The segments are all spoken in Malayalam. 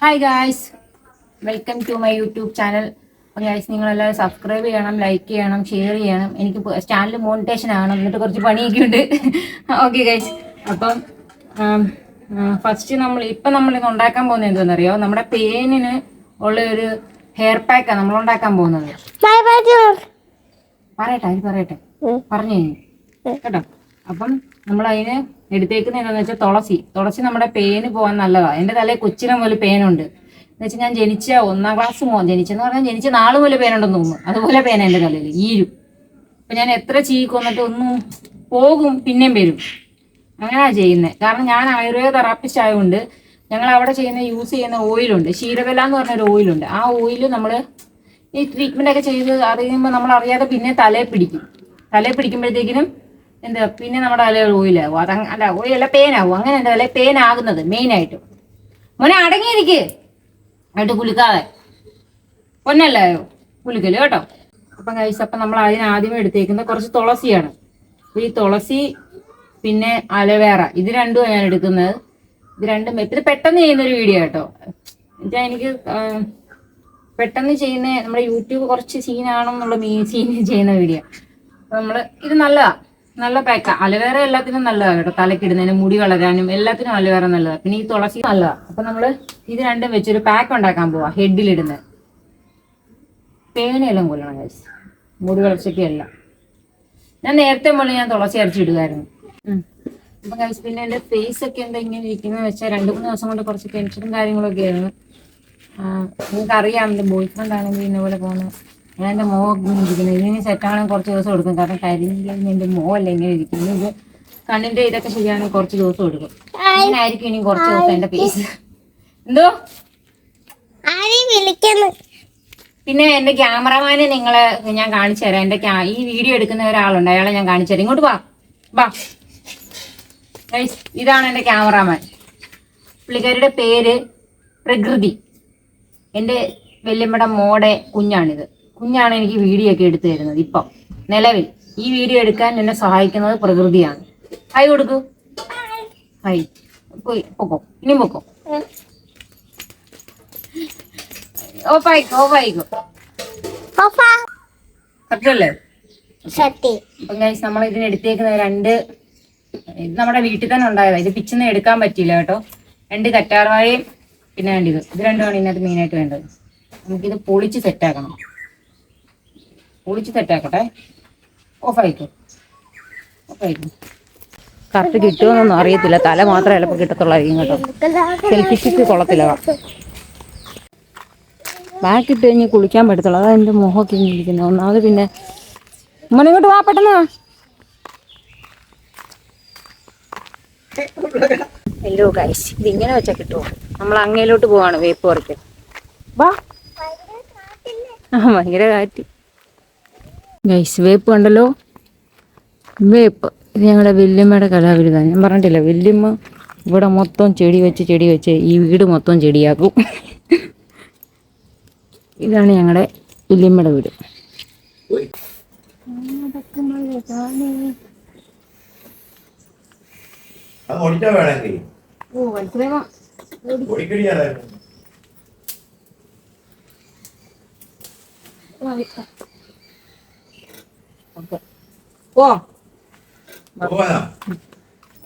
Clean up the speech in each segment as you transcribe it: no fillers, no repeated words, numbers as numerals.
Hi guys, welcome to my YouTube channel. അപ്പോൾ ഗായ്സ്, നിങ്ങളെല്ലാവരും സബ്സ്ക്രൈബ് ചെയ്യണം, ലൈക്ക് ചെയ്യണം, ഷെയർ ചെയ്യണം. എനിക്ക് ചാനൽ മോണിറ്റേഷൻ ആകണം, എന്നിട്ട് കുറച്ച് പണിയൊക്കെ ഉണ്ട്. ഓക്കെ ഗായ്സ്, അപ്പം ഫസ്റ്റ് നമ്മളിത് ഉണ്ടാക്കാൻ പോകുന്നത് എന്താണെന്നറിയോ? നമ്മുടെ പേനിന് ഉള്ള ഒരു ഹെയർ പാക്കാണ് നമ്മൾ ഉണ്ടാക്കാൻ പോകുന്നത്. പറയട്ടെ പറഞ്ഞു കേട്ടോ. അപ്പം നമ്മൾ അതിന് എടുത്തേക്കുന്ന എന്താണെന്ന് വെച്ചാൽ തുളസി നമ്മുടെ പേന് പോകാൻ നല്ലതാണ്. എൻ്റെ തലയിൽ കൊച്ചിനെ മുതൽ പേനുണ്ട് എന്ന് വെച്ചാൽ ഞാൻ ജനിച്ച 1ാം ക്ലാസ് ജനിച്ചെന്ന് പറഞ്ഞാൽ ജനിച്ച നാള് മുതൽ പേനുണ്ടെന്ന് തോന്നുന്നു. അതുപോലെ പേന എൻ്റെ തലയിൽ ഈരും. അപ്പം ഞാൻ എത്ര കൊന്നിട്ട് ഒന്നും പോകും, പിന്നെയും വരും. അങ്ങനെയാണ് ചെയ്യുന്നത്. കാരണം ഞാൻ ആയുർവേദ തെറാപ്പിസ്റ്റ് ആയതുകൊണ്ട് ഞങ്ങൾ അവിടെ യൂസ് ചെയ്യുന്ന ഓയിലുണ്ട്, ക്ഷീരകല എന്ന് പറഞ്ഞൊരു ഓയിലുണ്ട്. ആ ഓയിൽ നമ്മൾ ഈ ട്രീറ്റ്മെൻ്റ് ഒക്കെ ചെയ്ത് അറിയുമ്പോൾ നമ്മൾ അറിയാതെ പിന്നെ തലയിൽ പിടിക്കുമ്പോഴത്തേക്കിനും പിന്നെ നമ്മുടെ തലയിൽ ഓയിലാവും. ഓയിലല്ല, പേനാവും. അങ്ങനെ എൻ്റെ തലയിൽ പേനാകുന്നത് മെയിനായിട്ടും. മോനെ അടങ്ങിയിരിക്കേ ആയിട്ട് കുളിക്കാതെ പൊന്നല്ലായോ കുളിക്കല് കേട്ടോ. അപ്പം കഴിച്ച് അപ്പം നമ്മൾ ആദ്യമേ എടുത്തേക്കുന്നത് കുറച്ച് തുളസിയാണ്. ഈ തുളസി പിന്നെ അലോവേറ, ഇത് രണ്ടുമാണ് ഞാൻ എടുക്കുന്നത്. ഇത് രണ്ടും ഇത് പെട്ടെന്ന് ചെയ്യുന്നൊരു വീഡിയോ കേട്ടോ. എന്നുവെച്ചാൽ എനിക്ക് പെട്ടെന്ന് ചെയ്യുന്ന നമ്മുടെ യൂട്യൂബ് കുറച്ച് സീനാണെന്നുള്ള സീൻ ചെയ്യുന്ന വീഡിയോ. അപ്പം ഇത് നല്ല പാക്കാ. അലോവേറ എല്ലാത്തിനും നല്ലതാണ് കേട്ടോ. തലക്കിടുന്നതിനും മുടി വളരാനും എല്ലാത്തിനും അലോവേറ നല്ലതാണ്. പിന്നെ ഈ തുളസി നല്ലതാണ്. അപ്പം നമ്മൾ ഇത് രണ്ടും വെച്ചൊരു പാക്ക് ഉണ്ടാക്കാൻ പോവാം. ഹെഡിലിടുന്നത് പേനെല്ലാം കൊല്ലണം കഴിച്ച്, മുടി വളർച്ചയ്ക്കല്ല. ഞാൻ നേരത്തെ മുതൽ ഞാൻ തുളസി അരച്ചിടുമായിരുന്നു. അപ്പം കഴിച്ച് പിന്നെ എൻ്റെ ഫേസ് ഒക്കെ എന്താ ഇങ്ങനെ ഇരിക്കുന്നത് വെച്ചാൽ 2-3 ദിവസം കൊണ്ട് കുറച്ച് ടെൻഷനും കാര്യങ്ങളൊക്കെ ആയിരുന്നു. നിങ്ങൾക്കറിയാം, എൻ്റെ ബോയ് ഫ്രണ്ട് ആണെങ്കിൽ ഇന്ന പോലെ പോകുന്നത്. ഞാൻ എൻ്റെ മുഖമൊക്കെ ഇരിക്കുന്നത് ഇതിന് സെറ്റാണെങ്കിൽ കുറച്ച് ദിവസം എടുക്കും. കാരണം കരിഞ്ഞില്ലെങ്കിൽ എൻ്റെ മുഖമല്ല ഇങ്ങനെ ഇരിക്കുന്നത്. ഇത് കണ്ണിൻ്റെ ഇതൊക്കെ ശരിയാണെങ്കിൽ കുറച്ച് ദിവസം എടുക്കും. അങ്ങനെ ആയിരിക്കും ഇനി കുറച്ച് ദിവസം എൻ്റെ ഫേസ്. എന്തോ പിന്നെ എൻ്റെ ക്യാമറമാനെ ഞാൻ കാണിച്ചു തരാം. എൻ്റെ ഈ വീഡിയോ എടുക്കുന്ന ഒരാളുണ്ട്, അയാളെ ഞാൻ കാണിച്ചു തരാം. ഇങ്ങോട്ട് വാ. ഇതാണ് എൻ്റെ ക്യാമറാമാൻ. പുള്ളിക്കാരിയുടെ പേര് പ്രകൃതി. എൻ്റെ വല്യമ്മയുടെ മോടെ കുഞ്ഞാണ് എനിക്ക് വീഡിയോ ഒക്കെ എടുത്തു തരുന്നത്. ഇപ്പം നിലവിൽ ഈ വീഡിയോ എടുക്കാൻ എന്നെ സഹായിക്കുന്നത് പ്രകൃതിയാണ്. ഹായ് കൊടുക്കൂ. ഹായ്. പൊക്കോ, ഇനിയും പൊക്കോ. ഓഫായിക്കോ. സത്യല്ലേ? അപ്പം ഗൈസ്, നമ്മൾ ഇതിന് എടുത്തേക്കുന്ന ഇത് നമ്മുടെ വീട്ടിൽ തന്നെ ഉണ്ടായതാണ്. ഇത് പിച്ചൊന്നും എടുക്കാൻ പറ്റിയില്ല കേട്ടോ. 2 കറ്റാർവാഴയും പിന്നെ ഇത് രണ്ടുമാണ് ഇതിനകത്ത് മെയിനായിട്ട് വേണ്ടത്. നമുക്കിത് പൊളിച്ച് സെറ്റാക്കണം. സെറ്റാക്കട്ടെ. ഓഫായിക്കോ. കറക്റ്റ് കിട്ടുമെന്നൊന്നും അറിയത്തില്ല. തല മാത്രമേ ചിലപ്പോൾ കിട്ടത്തുള്ളായിരിക്കും കേട്ടോ. സെൽഫിഷിക്ക് കൊള്ളത്തില്ല. ബാക്കിട്ട് കഴിഞ്ഞ് കുളിക്കാൻ പറ്റത്തുള്ളൂ. അതാ എൻ്റെ മുഖമൊക്കെ ഇങ്ങനെ ഇരിക്കുന്നത്. ഒന്നാമത് പിന്നെ ഇങ്ങോട്ട് വാ പെട്ടെന്ന്. ഹലോ ഗൈസ്, ഇതിങ്ങനെ വെച്ചാൽ കിട്ടുമോ? നമ്മൾ അങ്ങയിലോട്ട് പോവാണ് വേപ്പ് പറിക്കാൻ. വാ. ഭയങ്കര കാറ്റ് ഗൈസ്. വേപ്പ് കണ്ടല്ലോ, വേപ്പ്. ഇത് ഞങ്ങളുടെ വല്യമ്മയുടെ കലാവിരുതാണ്. ഞാൻ പറഞ്ഞിട്ടില്ല, വല്യമ്മ ഇവിടെ മൊത്തം ചെടി വെച്ച് ഈ വീട് മൊത്തം ചെടിയാക്കും. ഇതാണ് ഞങ്ങളുടെ വല്യമ്മയുടെ വീട്.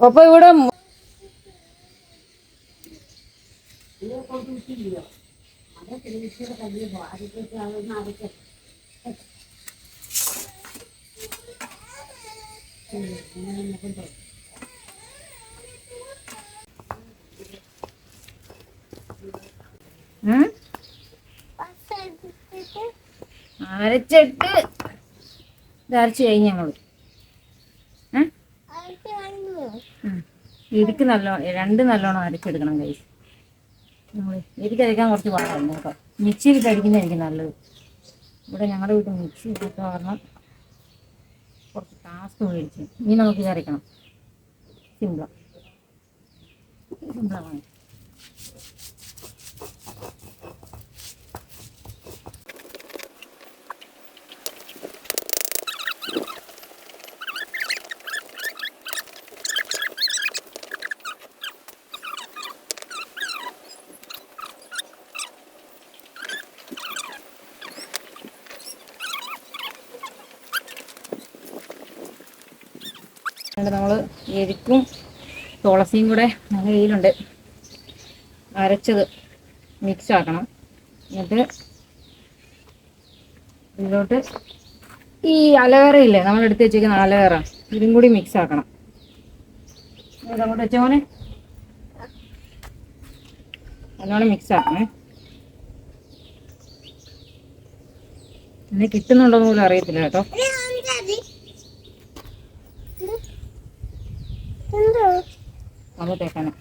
അപ്പൊ ഇവിടെ അരച്ചിട്ട് അരച്ച് കഴിഞ്ഞ് ഞങ്ങള് ഇരിക്ക് നല്ലോണം അരച്ചെടുക്കണം കൈസ്. എനിക്കരയ്ക്കാൻ കുറച്ച് പാടാണ് കേട്ടോ. മിക്സിയിൽ കഴിക്കുന്നതായിരിക്കും നല്ലത്. ഇവിടെ ഞങ്ങളുടെ വീട്ടിൽ മിക്സി കിട്ടുക കാരണം കുറച്ച് ടാസ്ക് മേടിച്ചു. ഇനി നമുക്കിത് അരയ്ക്കണം. സിമ്പിളാണ്. നമ്മൾ എരിക്കും തുളസിയും കൂടെ നല്ല കയ്യിലുണ്ട്, അരച്ചത് മിക്സ് ആക്കണം. എന്നിട്ട് ഇതിലോട്ട് ഈ അലവേറ ഇല്ലേ, നമ്മൾ എടുത്ത് വെച്ചിരിക്കുന്ന അലവേറ, ഇതും കൂടി മിക്സ് ആക്കണം. ഇതങ്ങോട്ട് വെച്ചോനെ നല്ലോണം മിക്സ് ആക്കണേ. ഇനി കിട്ടുന്നുണ്ടോന്ന് പോലും അറിയത്തില്ല കേട്ടോ. അത് തേക്കാനാ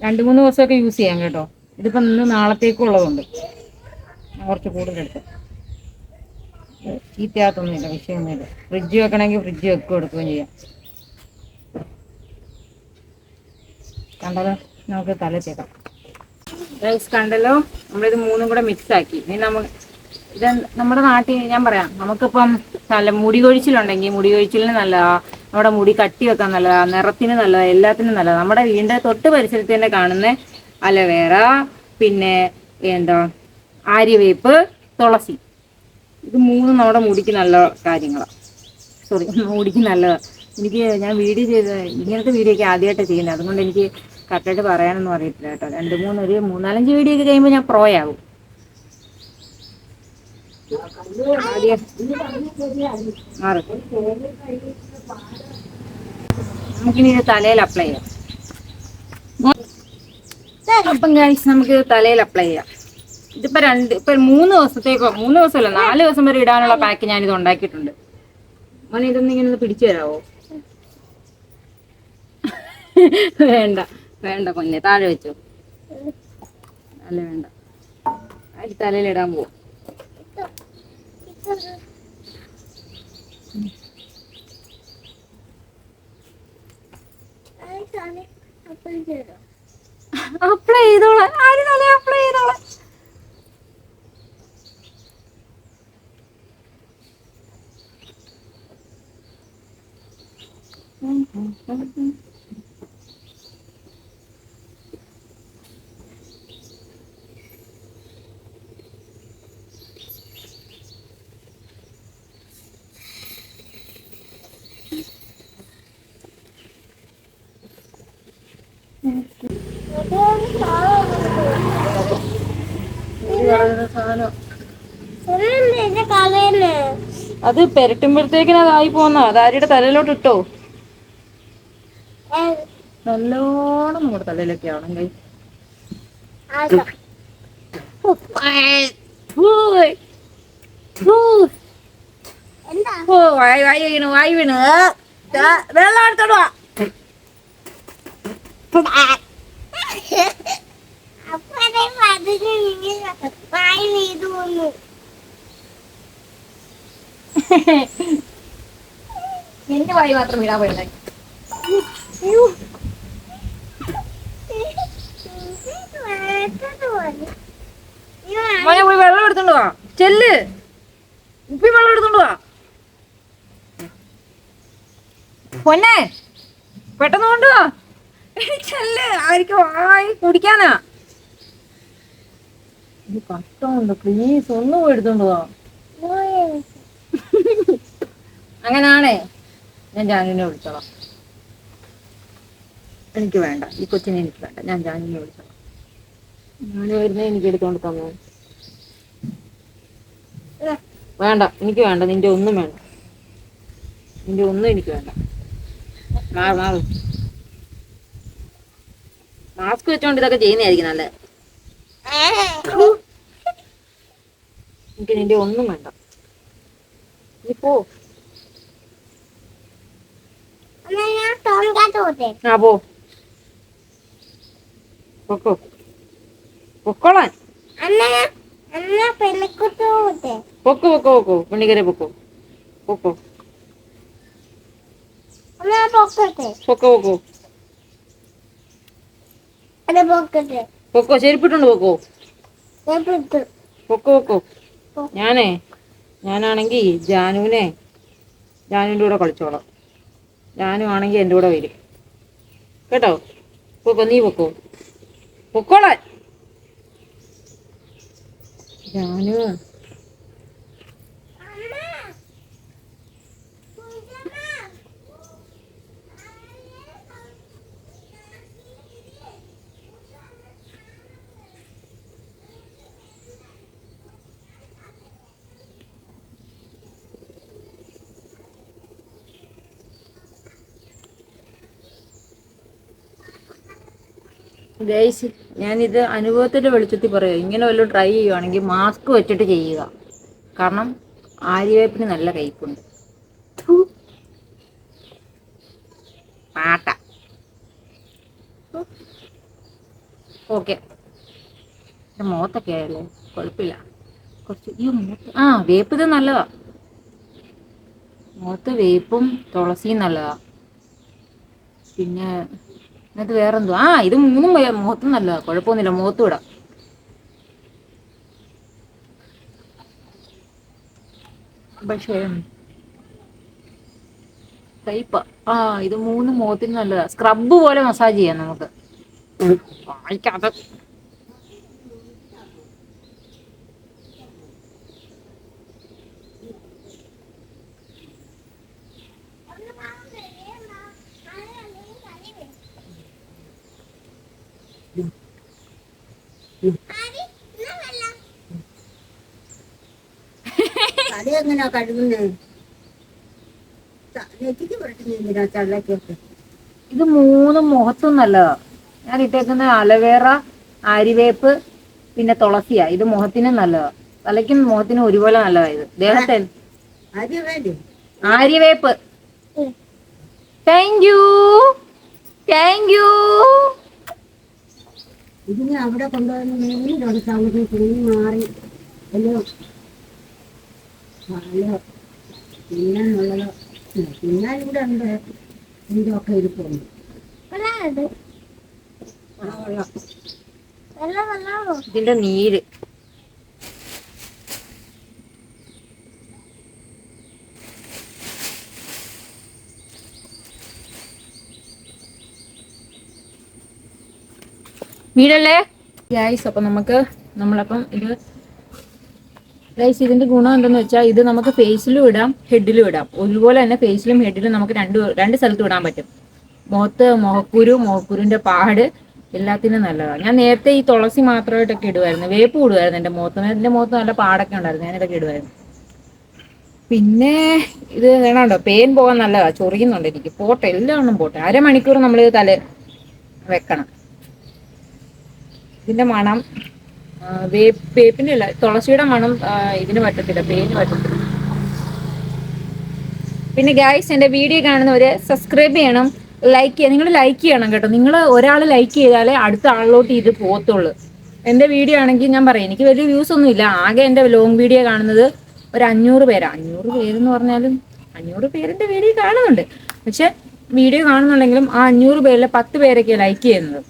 2-3 ദിവസമൊക്കെ യൂസ് ചെയ്യാം കേട്ടോ. ഇതിപ്പം ഇന്ന് നാളത്തേക്കുള്ളതുണ്ട്. കുറച്ച് കൂടുതലെടുത്ത് ചീത്തയാകത്തൊന്നുമില്ല, വിഷയമൊന്നുമില്ല. ഫ്രിഡ്ജ് വെക്കണമെങ്കിൽ ഫ്രിഡ്ജ് എടുക്കുകയും ചെയ്യാം. കണ്ടല്ലോ, നമുക്ക് തല തേക്കാം. റൈസ് കണ്ടല്ലോ, നമ്മളിത് 3 കൂടെ മിക്സ് ആക്കി. ഇനി ഇത് നമ്മുടെ നാട്ടിൽ ഞാൻ പറയാം, നമുക്കിപ്പം നല്ല മുടി കൊഴിച്ചിലുണ്ടെങ്കിൽ മുടി കൊഴിച്ചിലിന് നല്ലതാ, നമ്മുടെ മുടി കട്ടി വെക്കാൻ നല്ലതാ, നിറത്തിന് നല്ലതാ, എല്ലാത്തിനും നല്ലതാ. നമ്മുടെ വീടിൻ്റെ തൊട്ട് പരിസരത്ത് തന്നെ കാണുന്ന അലവേറ, പിന്നെ എന്താ ആര്യവേപ്പ്, തുളസി, ഇത് 3 നമ്മുടെ മുടിക്ക് നല്ല കാര്യങ്ങളാണ്. സോറി, മുടിക്ക് നല്ലതാണ്. ഞാൻ വീഡിയോ ഇങ്ങനത്തെ വീഡിയോ ഒക്കെ ആദ്യമായിട്ടാണ് ചെയ്യുന്നത്, അതുകൊണ്ട് എനിക്ക് കറക്റ്റായിട്ട് പറയാനൊന്നും അറിയത്തില്ല കേട്ടോ. 3-4-5 വീഡിയോ ഒക്കെ കഴിയുമ്പോൾ ഞാൻ പ്രോ ആകും. നമുക്കിനി ഇത് തലയിൽ അപ്ലൈ ചെയ്യാം. അപ്പം ഗൈസ്, നമുക്ക് തലയിൽ അപ്ലൈ ചെയ്യാം. ഇതിപ്പോ 3 ദിവസത്തേക്കോ, 3 ദിവസമല്ല 4 ദിവസം വരെ ഇടാനുള്ള പാക്ക് ഞാനിത് ഉണ്ടാക്കിയിട്ടുണ്ട്. മോനെ ഇതൊന്നും ഇങ്ങനെ ഒന്ന് പിടിച്ചു തരാവോ? വേണ്ട വേണ്ട പൊന്നെ, താഴെ വെച്ചോ. അല്ല വേണ്ട, അത് തലയിലിടാൻ പോവും. അപ്ലൈ ചെയ്തോളാം, ആര് തല അപ്ലൈ ചെയ്തോളാം. അത് പെരട്ടുമ്പോഴത്തേക്കിന് അതായി പോന്ന. അതാരിയുടെ തലയിലോട്ട് ഇട്ടോ, നല്ലോണം നമ്മുടെ തലയിലൊക്കെ ആണെങ്കിൽ വായി വീണ് വെള്ളം എടുത്തോടുവാ. എന്റെ വായി മാത്രം വീടാൻ പോയി. മോനെ പോയി വെള്ളം എടുത്തോണ്ട് വാ, ചെല്ല്, ഉപ്പി വെള്ളം എടുത്തോണ്ട് വാ പൊന്നെ, പെട്ടെന്ന് കൊണ്ടുവാ. ചെല്ല്, ആയിരിക്കും വായി കുടിക്കാനാ. ഇത് കഷ്ടമുണ്ട്, പ്ലീസ് ഒന്ന് പോയി എടുത്തോണ്ട് പോവാ. അങ്ങനാണേ ഞാൻ ജാനുവിനെ വിളിച്ചോളാം. എനിക്ക് വേണ്ട, ഈ കൊച്ചിനെ എനിക്ക് വേണ്ട, ഞാൻ ജാനുവിനെ വിളിച്ചോളാം. ഞാൻ വരുന്നേ എനിക്ക് എടുത്തോണ്ട് തന്നു. വേണ്ട, എനിക്ക് വേണ്ട, നിന്റെ ഒന്നും വേണ്ട, നിന്റെ ഒന്നും എനിക്ക് വേണ്ട. മാറ്, മാസ്ക് വെച്ചോണ്ട് ഇതൊക്കെ ചെയ്യുന്നതായിരിക്കും നല്ലത്. എനിക്ക് നിന്റെ ഒന്നും വേണ്ട, നീ പോ. ആ പോ, പൊക്കോ, പൊക്കോളാൻ. പൊക്കോ പൊക്കോ പൊക്കോ, പെണ്ണിക്കരെ പൊക്കോ, പൊക്കോ പൊക്കോ പൊക്കോ പൊക്കോ, ചെരുപ്പിട്ടുണ്ട് പൊക്കോ, പൊക്കോ പൊക്കോ. ഞാനാണെങ്കി ജാനുവിന്റെ കൂടെ കളിച്ചോളാം. ജാനു ആണെങ്കി എൻ്റെ കൂടെ വരും കേട്ടോ. പൊക്കോ, നീ പൊക്കോ, പൊക്കോളാൻ. ജാനു ഗൈസ്, ഞാനിത് അനുഭവത്തിന്റെ വെളിച്ചത്തിൽ പറയാം. ഇങ്ങനെ വല്ലതും ട്രൈ ചെയ്യുവാണെങ്കിൽ മാസ്ക് വെച്ചിട്ട് ചെയ്യുക. കാരണം ആര്യവേപ്പിന് നല്ല കയ്പുണ്ട്. പാട്ട ഓക്കെ. മുഖത്തൊക്കെ ആയല്ലേ, കുഴപ്പമില്ല. കുറച്ച് ഈ മുഖത്ത് വേപ്പ് ഇത് നല്ലതാ. മുഖത്ത് വേപ്പും തുളസിയും നല്ലതാ. പിന്നെ എന്നിട്ട് വേറെന്തോ ഇത് മൂന്നും മുഖത്തും നല്ലതാ. കുഴപ്പമൊന്നുമില്ല, മുഖത്തും ഇടാം. പക്ഷേ കയ്പ ഇത് മൂന്നും മുഖത്തിന് നല്ലതാ. സ്ക്രബ് പോലെ മസാജ് ചെയ്യാം നമുക്ക്. വായിക്കാതെ എങ്ങനെയാ കഴുകുന്നത്? ഇത് മൂന്നും മുഖത്തും നല്ലതാ. ഞാൻ ഇട്ടേക്കുന്ന അലവേറ, ആര്യവേപ്പ്, പിന്നെ തുളസിയാ. ഇത് മുഖത്തിനും നല്ലതാ, തലയ്ക്കും മുഖത്തിനും ഒരുപോലെ നല്ലതാ. ഇത് ദേഹത്തെ ആര്യവേപ്പ്. Thank you, thank you. ഇതിന് അവിടെ കൊണ്ടുവന്ന് തുണി മാറി പിന്നുള്ളതോ പിന്നാൽ ഇവിടെ ഉണ്ട്. എന്തൊക്കെ ഇരിപ്പുണ്ട്. ഇതിന്റെ നീര് വീടല്ലേ ഗൈസ്. അപ്പം നമ്മളപ്പം ഗൈസ്, ഇതിന്റെ ഗുണം എന്തെന്ന് വെച്ചാൽ ഇത് നമുക്ക് ഫേസിലും ഇടാം, ഹെഡിലും ഇടാം. ഒരുപോലെ തന്നെ ഫേസിലും ഹെഡിലും നമുക്ക് രണ്ട് സ്ഥലത്തും ഇടാൻ പറ്റും. മുഖക്കുരുവിന്റെ പാട് എല്ലാത്തിനും നല്ലതാണ്. ഞാൻ നേരത്തെ ഈ തുളസി മാത്രമായിട്ടൊക്കെ ഇടുമായിരുന്നു. വേപ്പ് ഇടുമായിരുന്നു എൻ്റെ മുഖത്ത് നല്ല പാടൊക്കെ ഉണ്ടായിരുന്നു. ഞാനിതൊക്കെ ഇടുമായിരുന്നു. പിന്നെ ഇത് വേണോ, പെയിൻ പോകാൻ നല്ലതാ. ചൊറിയുന്നുണ്ട് എനിക്ക്. പോട്ടെ, എല്ലാം പോട്ടെ. അരമണിക്കൂർ നമ്മളിത് തല വെക്കണം. ഇതിന്റെ മണം വേപ്പിന്റെ അല്ല, തുളസിയുടെ മണം ഇതിന് പറ്റത്തില്ല, പെയിന് പറ്റത്തില്ല. പിന്നെ ഗൈസ്, എന്റെ വീഡിയോ കാണുന്നവര് സബ്സ്ക്രൈബ് ചെയ്യണം, ലൈക്ക് ചെയ്യണം. നിങ്ങൾ ലൈക്ക് ചെയ്യണം കേട്ടോ. നിങ്ങൾ ഒരാൾ ലൈക്ക് ചെയ്താലേ അടുത്ത ആളിലോട്ട് ഇത് പോകത്തുള്ളൂ. എന്റെ വീഡിയോ ആണെങ്കിൽ ഞാൻ പറയാം, എനിക്ക് വലിയ വ്യൂസ് ഒന്നും ഇല്ല. ആകെ എന്റെ ലോങ് വീഡിയോ കാണുന്നത് ഒരു 500 പേരാ. 500 പേരെന്ന് പറഞ്ഞാലും 500 പേരിന്റെ വീഡിയോ കാണുന്നുണ്ട്. പക്ഷെ വീഡിയോ കാണുന്നുണ്ടെങ്കിലും ആ 500 പേരിലെ 10 പേരൊക്കെ ലൈക്ക് ചെയ്യുന്നത്.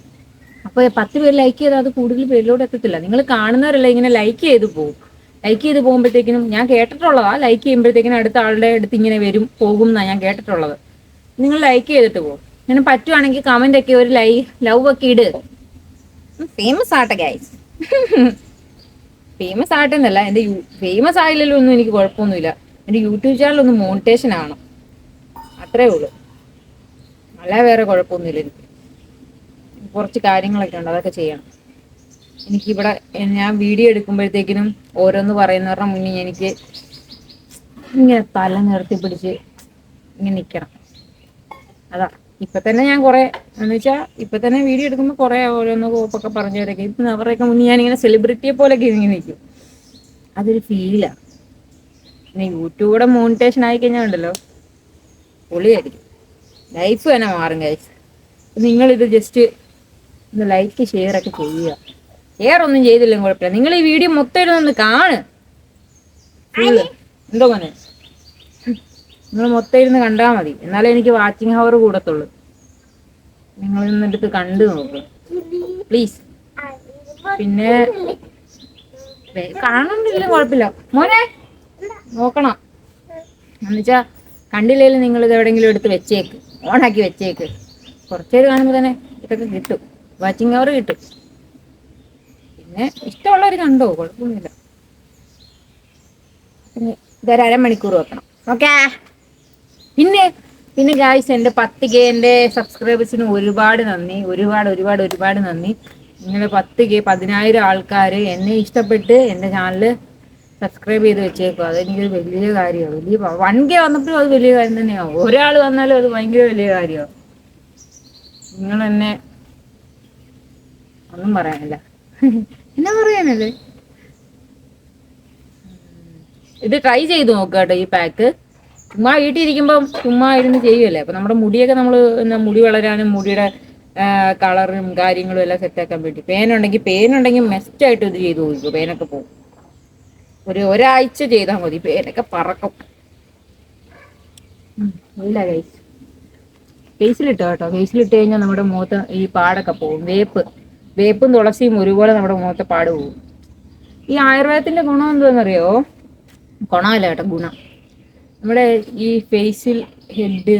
അപ്പോൾ 10 പേര് ലൈക്ക് ചെയ്താൽ അത് കൂടുതൽ പേരിലോട്ട് എത്തത്തില്ല. നിങ്ങൾ കാണുന്നവരല്ല, ഇങ്ങനെ ലൈക്ക് ചെയ്ത് പോകും. ലൈക്ക് ചെയ്ത് പോകുമ്പോഴത്തേക്കിനും ഞാൻ കേട്ടിട്ടുള്ളതാ, ലൈക്ക് ചെയ്യുമ്പോഴത്തേക്കിനും അടുത്ത ആളുടെ അടുത്ത് ഇങ്ങനെ പോകും എന്നാണ് ഞാൻ കേട്ടിട്ടുള്ളത്. നിങ്ങൾ ലൈക്ക് ചെയ്തിട്ട് പോകും. ഇങ്ങനെ പറ്റുവാണെങ്കിൽ കമന്റ് ഒക്കെ ഒരു ലവ് ഒക്കെ ഇട്. ഫേമസ് ആട്ടെ ഗൈസ്. ഫേമസ് ആട്ടെന്നല്ല, എൻ്റെ ഫേമസ് ആയില്ലല്ലോ ഒന്നും എനിക്ക് കുഴപ്പമൊന്നുമില്ല. എൻ്റെ യൂട്യൂബ് ചാനൽ ഒന്ന് മോണിറ്റേഷൻ ആണ്, അത്രേ ഉള്ളൂ. അല്ല വേറെ കുഴപ്പമൊന്നുമില്ല. എനിക്ക് കുറച്ച് കാര്യങ്ങളൊക്കെ ഉണ്ട്, അതൊക്കെ ചെയ്യണം. എനിക്കിവിടെ ഞാൻ വീഡിയോ എടുക്കുമ്പോഴത്തേക്കിനും ഓരോന്ന് പറയുന്നവരുടെ മുന്നിൽ എനിക്ക് ഇങ്ങനെ തല നിർത്തി പിടിച്ച് ഇങ്ങനെ നിൽക്കണം. അതാ ഇപ്പൊ തന്നെ ഞാൻ കുറെ എന്ന് വെച്ചാൽ ഇപ്പൊ തന്നെ വീഡിയോ എടുക്കുമ്പോൾ കുറെ ഓരോന്ന് കോപ്പൊക്കെ പറഞ്ഞവരൊക്കെ ഇപ്പം അവരുടെയൊക്കെ മുന്നിൽ ഞാനിങ്ങനെ സെലിബ്രിറ്റിയെ പോലെയൊക്കെ ഇങ്ങനെ നിൽക്കും. അതൊരു ഫീലാണ്. പിന്നെ യൂട്യൂബിടെ മോണിറ്റേഷൻ ആയി കഴിഞ്ഞാൽ ഉണ്ടല്ലോ, പൊളിയായിരിക്കും. ലൈഫ് തന്നെ മാറും ഗൈസ്. നിങ്ങളിത് ജസ്റ്റ് ഒന്ന് ലൈക്ക് ഷെയർ ഒക്കെ ചെയ്യുക. ഷെയർ ഒന്നും ചെയ്തില്ലെങ്കിൽ കുഴപ്പമില്ല. നിങ്ങൾ ഈ വീഡിയോ മൊത്തം ഇരുന്ന് കാണ്. എന്തോ മോനെ, നിങ്ങൾ മൊത്തം ഇരുന്ന് കണ്ടാൽ മതി, എന്നാലേ എനിക്ക് വാച്ചിങ് ഹവർ കൂടത്തുള്ളൂ. നിങ്ങൾ ഇന്നെടുത്ത് കണ്ടു നോക്ക് പ്ലീസ്. പിന്നെ കാണുന്നില്ല കുഴപ്പമില്ല മോനെ, നോക്കണം. എന്നുവെച്ചാ കണ്ടില്ലെങ്കിലും നിങ്ങൾ ഇത് എവിടെയെങ്കിലും എടുത്ത് വെച്ചേക്ക്, ഓണാക്കി വെച്ചേക്ക്. കുറച്ചേര് കാണുമ്പോൾ തന്നെ ഇതൊക്കെ കിട്ടും, വാച്ചിങ് അവർ കിട്ടും. പിന്നെ ഇഷ്ടമുള്ളവർ കണ്ടോ, കുഴപ്പമൊന്നുമില്ല. പിന്നെ ഇതൊരു അരമണിക്കൂർ വെക്കണം. ഓക്കേ. പിന്നെ ഗായ്സ്, എൻ്റെ 10K എൻ്റെ സബ്സ്ക്രൈബേഴ്സിന് ഒരുപാട് നന്ദി. ഒരുപാട് നന്ദി. നിങ്ങൾ 10K 10,000 ആൾക്കാർ എന്നെ ഇഷ്ടപ്പെട്ട് എൻ്റെ ചാനൽ സബ്സ്ക്രൈബ് ചെയ്ത് വെച്ചേക്കും. അതെനിക്കൊരു വലിയ കാര്യമാണ്. 1K വന്നപ്പോഴും അത് വലിയ കാര്യം തന്നെയാവും. ഒരാൾ വന്നാലും അത് ഭയങ്കര വലിയ കാര്യമാണ്. നിങ്ങൾ എന്നെ ഒന്നും പറയാനില്ല. എന്നാ പറയാനല്ലേ. ഇത് ട്രൈ ചെയ്ത് നോക്കുക കേട്ടോ ഈ പാക്ക്. ചുമ്മാ വീട്ടിൽ ഇരിക്കുമ്പം ചുമ്മാ ഇരുന്ന് ചെയ്യുമല്ലേ, അപ്പൊ നമ്മുടെ മുടിയൊക്കെ നമ്മൾ എന്താ മുടി വളരാനും മുടിയുടെ കളറും കാര്യങ്ങളും എല്ലാം സെറ്റാക്കാൻ വേണ്ടി പേനുണ്ടെങ്കിൽ മെസ്റ്റ് ആയിട്ട് ഇത് ചെയ്ത് നോക്കും. പേനൊക്കെ പോകും. ഒരാഴ്ച ചെയ്താൽ മതി, പേനൊക്കെ പറക്കും. ഇല്ല ഗൈസ്, ഫേസിലിട്ടോ കേട്ടോ. ഫേസിലിട്ട് കഴിഞ്ഞാൽ നമ്മുടെ മുഖത്ത് ഈ പാടൊക്കെ പോകും. വേപ്പും തുളസിയും ഒരുപോലെ നമ്മുടെ മുഖത്തെ പാട് പോകും. ഈ ആയുർവേദത്തിന്റെ ഗുണം എന്താണെന്നറിയോ? ഗുണമല്ല കേട്ടോ, ഗുണം. നമ്മുടെ ഈ ഫേസിൽ ഹെഡ്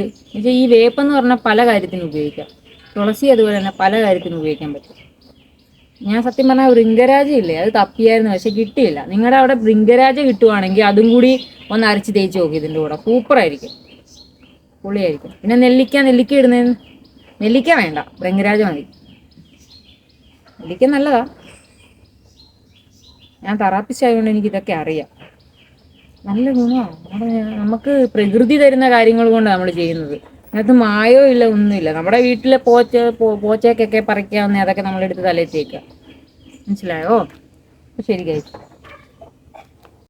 ഈ വേപ്പെന്ന് പറഞ്ഞാൽ പല കാര്യത്തിനും ഉപയോഗിക്കാം. തുളസി അതുപോലെ തന്നെ പല കാര്യത്തിനും ഉപയോഗിക്കാൻ പറ്റും. ഞാൻ സത്യം പറഞ്ഞാൽ ഭൃംഗരാജ ഇല്ലേ, അത് തപ്പിയായിരുന്നു, പക്ഷെ കിട്ടിയില്ല. നിങ്ങളുടെ അവിടെ ഭൃംഗരാജ കിട്ടുവാണെങ്കിൽ അതും കൂടി ഒന്ന് അരച്ച് തേച്ച് നോക്കി, ഇതിൻ്റെ കൂടെ സൂപ്പറായിരിക്കും, പൊളിയായിരിക്കും. പിന്നെ നെല്ലിക്ക ഇടുന്നതിന് നെല്ലിക്ക വേണ്ട, ഭൃംഗരാജ മതി. നെല്ലിക്ക നല്ലതാ. ഞാൻ തെറാപ്പിസ്റ്റ് ആയതുകൊണ്ട് എനിക്ക് ഇതൊക്കെ അറിയാം. നല്ല ഗുണമാണ്. നമുക്ക് പ്രകൃതി തരുന്ന കാര്യങ്ങൾ കൊണ്ടാണ് നമ്മൾ ചെയ്യുന്നത്. അതിനകത്ത് മായോ ഇല്ല, ഒന്നുമില്ല. നമ്മുടെ വീട്ടിലെ പോച്ചയൊക്കെ പറിക്കാവുന്ന അതൊക്കെ നമ്മളെടുത്ത് തലയിൽ തേക്കുക. മനസ്സിലായോ? ശരി കഴിച്ചു.